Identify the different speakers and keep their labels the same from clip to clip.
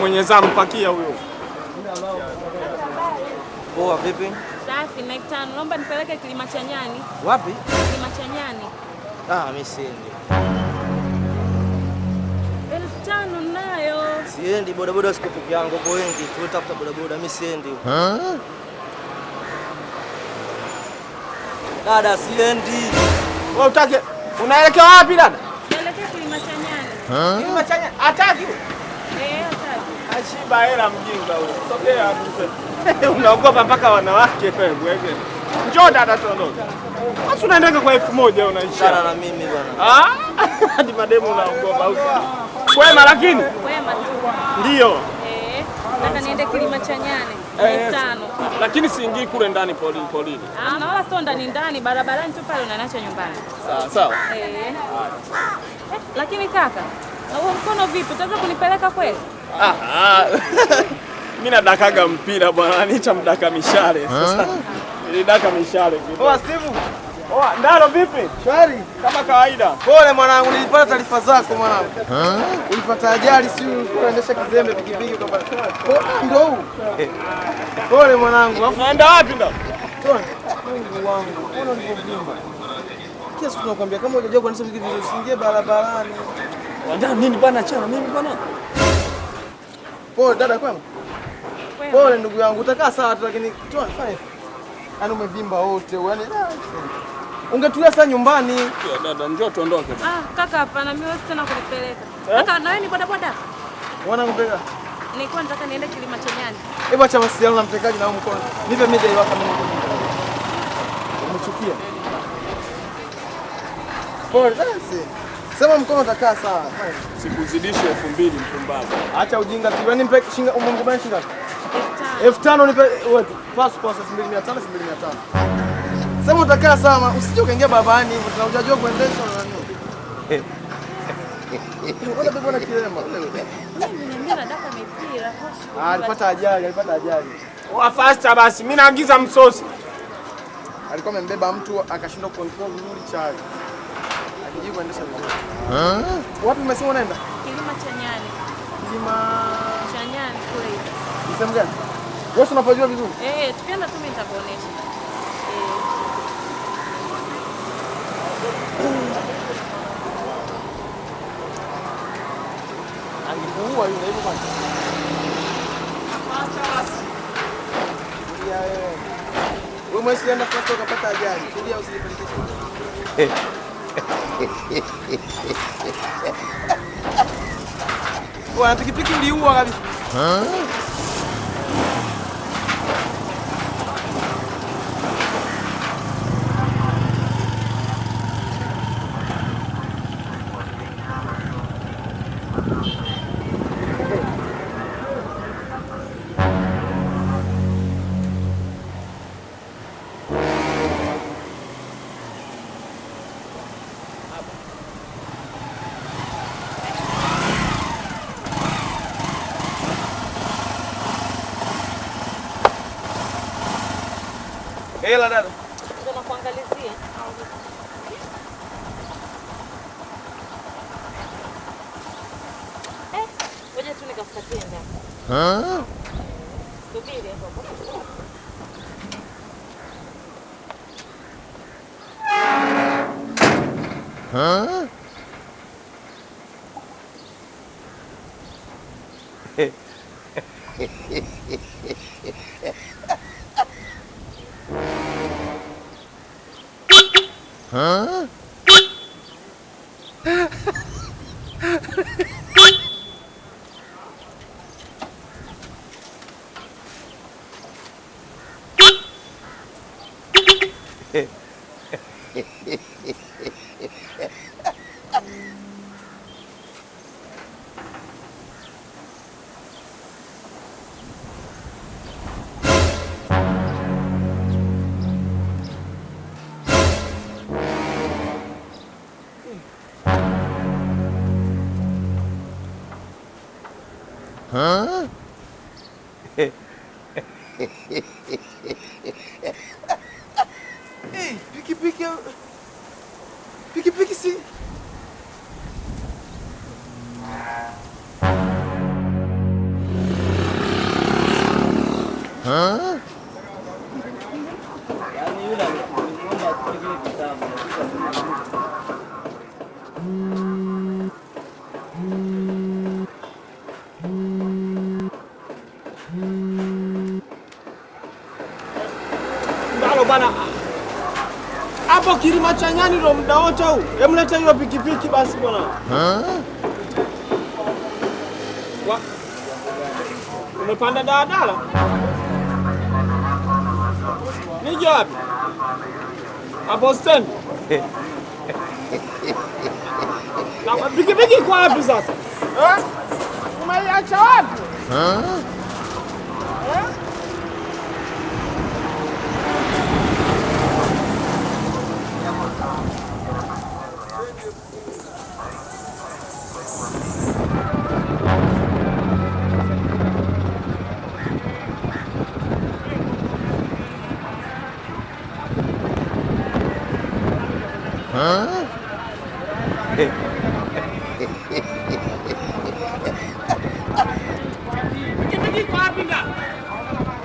Speaker 1: Mwenye zamu pakia huyo.
Speaker 2: Poa vipi?
Speaker 3: Safi, na 5. Naomba nipeleke Kilimachanyani.
Speaker 2: Wapi?
Speaker 3: Kilimachanyani.
Speaker 2: Mimi siendi.
Speaker 3: 5,000 nayo.
Speaker 2: Siendi, bodaboda siko peke yangu, kwa wengi. Tunatafuta bodaboda, mimi siendi. Dada siendi.
Speaker 1: Wewe utake unaelekea wapi dada?
Speaker 3: Naelekea Kilimachanyani.
Speaker 1: Kilimachanyani ataki.
Speaker 3: Ataki.
Speaker 1: Ashiba hela mjinga huyo. Sogea mzee. Unaogopa mpaka wanawake wewe. Njoo dada tuondoke. Basi unaendeka kwa 1,000 unaisha.
Speaker 2: Sana na mimi bwana.
Speaker 1: Hadi mademu unaogopa au? Kwema lakini?
Speaker 3: Kwema tu.
Speaker 1: Ndio.
Speaker 3: Nataka niende Kilimachanyani. 5,000.
Speaker 1: Lakini siingii kule ndani polini.
Speaker 3: Na wala sio ndani barabarani tu pale unanacho nyumbani.
Speaker 1: Sawa.
Speaker 3: Lakini kaka, na huo mkono vipi? Utaweza kunipeleka kweli?
Speaker 1: Mimi nadakaga mpira bwana, aniita mdaka mishale. Sasa nilidaka mishale kidogo.
Speaker 2: Steve.
Speaker 1: Ndaro vipi?
Speaker 2: Shwari.
Speaker 1: Kama kawaida.
Speaker 2: Pole mwanangu, nilipata taarifa zako mwanangu. Ulipata ajali, si unaendesha kizembe pikipiki ukapata. Ndio huu. Pole mwanangu.
Speaker 1: Unaenda wapi ndo?
Speaker 2: Mungu wangu. Mbona ulivyovimba? Kila siku tunakwambia kama hujajua kuendesha pikipiki usiingie barabarani.
Speaker 1: Wanda nini bwana, achana mimi bwana.
Speaker 2: Pole dada kwema. Pole ndugu yangu, utakaa sawa tu lakini fine. Yaani umevimba wote, yaani ungetulia sasa nyumbani.
Speaker 1: Dada njoo tuondoke.
Speaker 3: Kaka hapana, mimi siwezi tena kunipeleka. Kaka na wewe ni bodaboda?
Speaker 2: Mwanangu peka.
Speaker 3: Nilikuwa nataka niende Kilimachanyani.
Speaker 2: Hebu acha masiala na mtekaji na mkono. Nipe mida ile waka mimi. Umechukia. Pole basi. Sema mkono utakaa sawa.
Speaker 1: Sikuzidishe 2,000 mpumbavu.
Speaker 2: Acha ujinga tu. Yaani mpe shinga umemkubali shinga.
Speaker 3: 5,000.
Speaker 2: 5,000 nipe wewe. Fast pass 2,500 2,500. Sema utakaa sawa, usije ukaingia barabarani hivyo tunajua kuendesha na nini. Mbona bebo na kilema?
Speaker 3: Mimi niambia nataka mipira.
Speaker 2: Alipata ajali.
Speaker 1: Wa faster basi, mimi naagiza msosi.
Speaker 2: Alikuwa amembeba mtu akashindwa control vizuri chali. Akijui kuendesha vizuri. Wapi umesema unaenda?
Speaker 3: Kilimachanyani. Kilimachanyani kule.
Speaker 2: Ni sehemu gani? Wewe unapojua vizuri?
Speaker 3: Tukienda tu mimi nitakuonesha.
Speaker 2: Angekuua yule hivyo bwana. Wewe mwesienda kwa ukapata ajali. Tulia usijipeleke shule. Bwana pikipiki uliua kabisa. Hela dada.
Speaker 3: Ndio nakuangalizia. Ngoja tu nikafuatie ndani. Subiri
Speaker 2: Pikipiki si
Speaker 4: Yaani yule alikwenda kile kitabu.
Speaker 1: Ndalo bana. Hapo kilima cha nyani ndo muda wote huu. Hemleta hiyo pikipiki basi bwana. Umepanda daladala? Nije wapi? Hapo stand. Na pikipiki iko wapi sasa? Umeiacha wapi? Pikipiki iko wapi nda?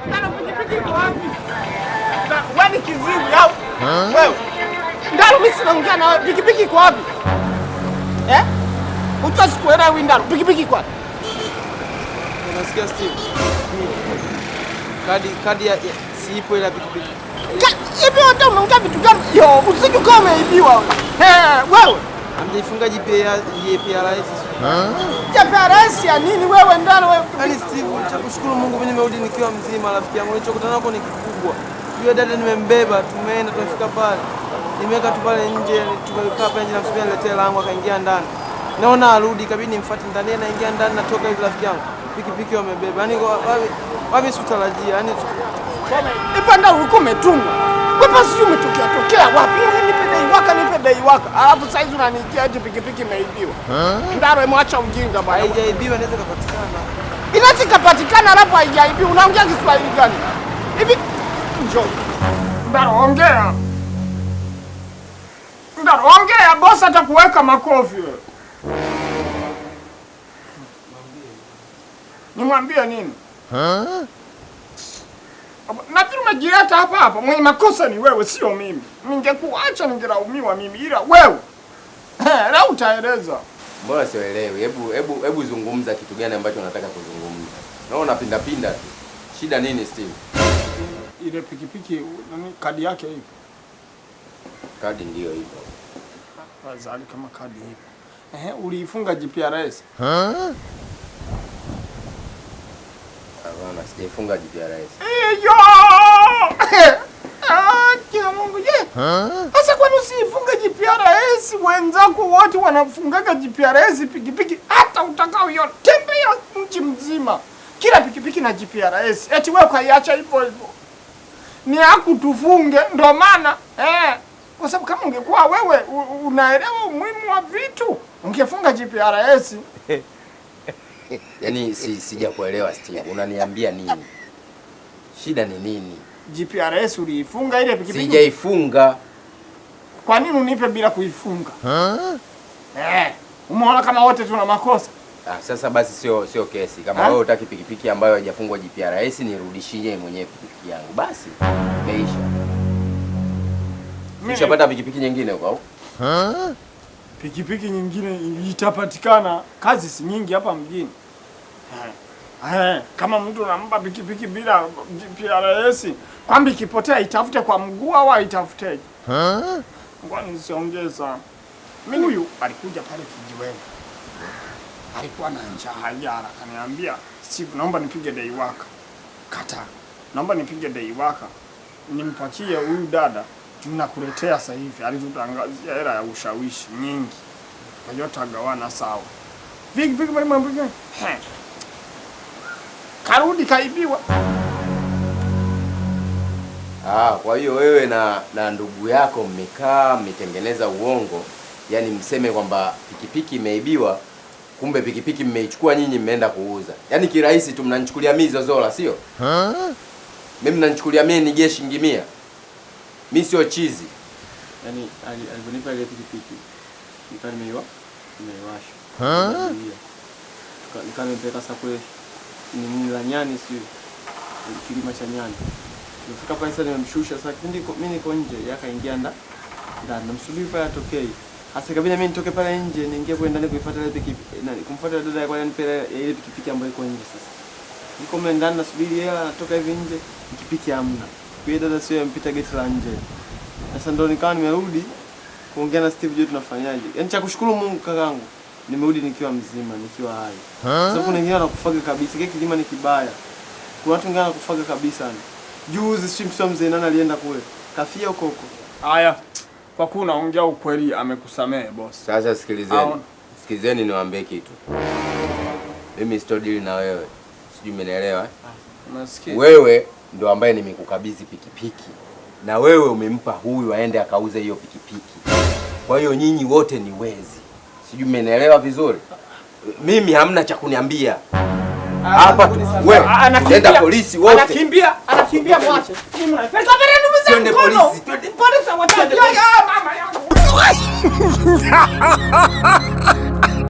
Speaker 1: Ndalo pikipiki iko wapi? Wewe ni kiziwi au? Wewe. Ndalo mimi sinaongea na wewe. Pikipiki iko wapi? Utasikwenda wewe Ndalo. Pikipiki iko wapi?
Speaker 2: unasikia Steve? Kadi ya siipo ile pikipiki.
Speaker 1: Hivi hata unaongea vitu gani? Yo, usije kama umeibiwa. Wewe.
Speaker 2: Amjaifunga GPRS.
Speaker 1: GPRS ya nini wewe Ndalo wewe?
Speaker 2: Yaani Steve, nakushukuru Mungu mimi nimerudi nikiwa mzima rafiki yangu. Nilichokutana nako ni kikubwa. Yule dada nimembeba, tumeenda tumefika pale. Nimeweka tu pale nje, tumekaa pale nje na msubiri niletee langu akaingia ndani. Naona arudi kabidi nimfuate ndani na ingia ndani natoka hivi rafiki yangu. Pikipiki wamebeba. Yaani wapi sitarajia. Yaani
Speaker 1: Ipanda ulikuwa umetumwa. Wewe sio umetokea wapi? Nipe dai waka. Alafu sasa hizi unanikia eti pikipiki imeibiwa. Ndaro emwacha ujinga bwana.
Speaker 2: haijaibiwa inaweza kupatikana.
Speaker 1: Inaweza kupatikana alafu haijaibiwa. Unaongea Kiswahili gani? Hivi njoo. Ndaro ongea. Ndaro ongea boss atakuweka makofi wewe. Nimwambie nini? Nafikiri umejileta hapa. Mwenye makosa ni wewe, sio mimi. Ningekuacha ningelaumiwa mimi, ila wewe leo utaeleza.
Speaker 5: Mbona sielewi? Hebu zungumza kitu gani ambacho unataka kuzungumza. Naona pinda tu. Shida nini Steve?
Speaker 1: Ile pikipiki nani kadi yake ipo?
Speaker 5: Kadi ndio ipo.
Speaker 1: Fadhali kama kadi ipo. Uliifunga GPRS?
Speaker 5: Hapana, sijaifunga GPRS.
Speaker 1: Iyo! Kila Mungu je? Sasa kwani usifunga GPRS? Wenzako wote wanafungaga GPRS pikipiki hata utakao yote. Tembea mji mzima. Kila pikipiki na GPRS. Eti wewe kaiacha hivyo hivyo. Ni hakutufunge ndo maana kwa sababu kama ungekuwa wewe unaelewa umuhimu wa vitu ungefunga GPRS.
Speaker 5: Yaani sijakuelewa Steve. Unaniambia nini? Shida ni nini?
Speaker 1: GPRS uliifunga ile pikipiki?
Speaker 5: Sijaifunga.
Speaker 1: Kwa nini unipe bila kuifunga? Umeona kama wote tuna makosa?
Speaker 5: Sasa basi sio kesi. Kama wewe hutaki pikipiki ambayo haijafungwa GPRS nirudishie mwenyewe pikipiki yangu. Basi imeisha. Nishapata pikipiki nyingine huko au?
Speaker 1: Pikipiki nyingine itapatikana, kazi si nyingi hapa mjini. Kama mtu unampa pikipiki bila GPRS, kwamba ikipotea itafute kwa mguu au itafuteje? Ngoja nisiongee sana. Mimi huyu alikuja pale kijiweni. Alikuwa na njaa hajara, akaniambia, "Steve, naomba nipige dai waka." Kata. Naomba nipige dai waka. Nimpakie huyu dada, tunakuletea sasa hivi. Alitutangazia hela ya ushawishi nyingi. Kwa hiyo tagawana sawa. Viki mambo gani? Karudi kaibiwa.
Speaker 5: Kwa hiyo wewe na ndugu yako mmekaa mmetengeneza uongo, yani mseme kwamba pikipiki imeibiwa, kumbe pikipiki mmeichukua nyinyi mmeenda kuuza. Yaani kirahisi tu mnanichukulia mimi zozola, sio? Mimi mnanichukulia mimi ni shilingi 100. Mimi sio chizi.
Speaker 2: Yaani aliponipa ile pikipiki nikawa nimeiwasha. Nikawa nimepeleka sakwe ni la nyani sio. Kilima cha nyani. Nilifika pale sasa nimemshusha sasa mimi niko nje yakaingia ndani namsubiri pale atokee. Hasa kabla mimi nitoke pale nje niingie kwenda ndani kuifuata ile pikipiki kumfuata dada yake anipelea ile pikipiki ambayo iko nje sasa. Niko mimi ndani nasubiri yeye anatoka hivi nje pikipiki hamna. Kwa hiyo dada sio mpita gate la nje. Sasa ndo nikawa nimerudi kuongea na Steve je tunafanyaje. Yaani cha kushukuru Mungu kakangu nimerudi nikiwa mzima nikiwa hai. Sababu kuna wengine wanakufaga kabisa kile kilima ni kibaya. Kuna watu wengine wanakufaga kabisa. Juzi sio mzee nani alienda kule. Kafia huko.
Speaker 1: Haya. Kwa kuwa unaongea ukweli amekusamehe boss.
Speaker 5: Sasa sikilizeni. Sikilizeni niwaambie kitu. Mimi sitodili na wewe. Sijui umenielewa?
Speaker 1: Unasikia?
Speaker 5: Wewe ndo ambaye nimekukabidhi pikipiki. Na wewe umempa huyu aende akauze hiyo pikipiki. Kwa hiyo nyinyi wote ni wezi. Sijui umenielewa vizuri? Mimi hamna cha kuniambia. Hapa wewe anaenda polisi wote.
Speaker 1: Anakimbia mwache.
Speaker 5: Twende polisi.
Speaker 1: Polisi wataje mama yangu.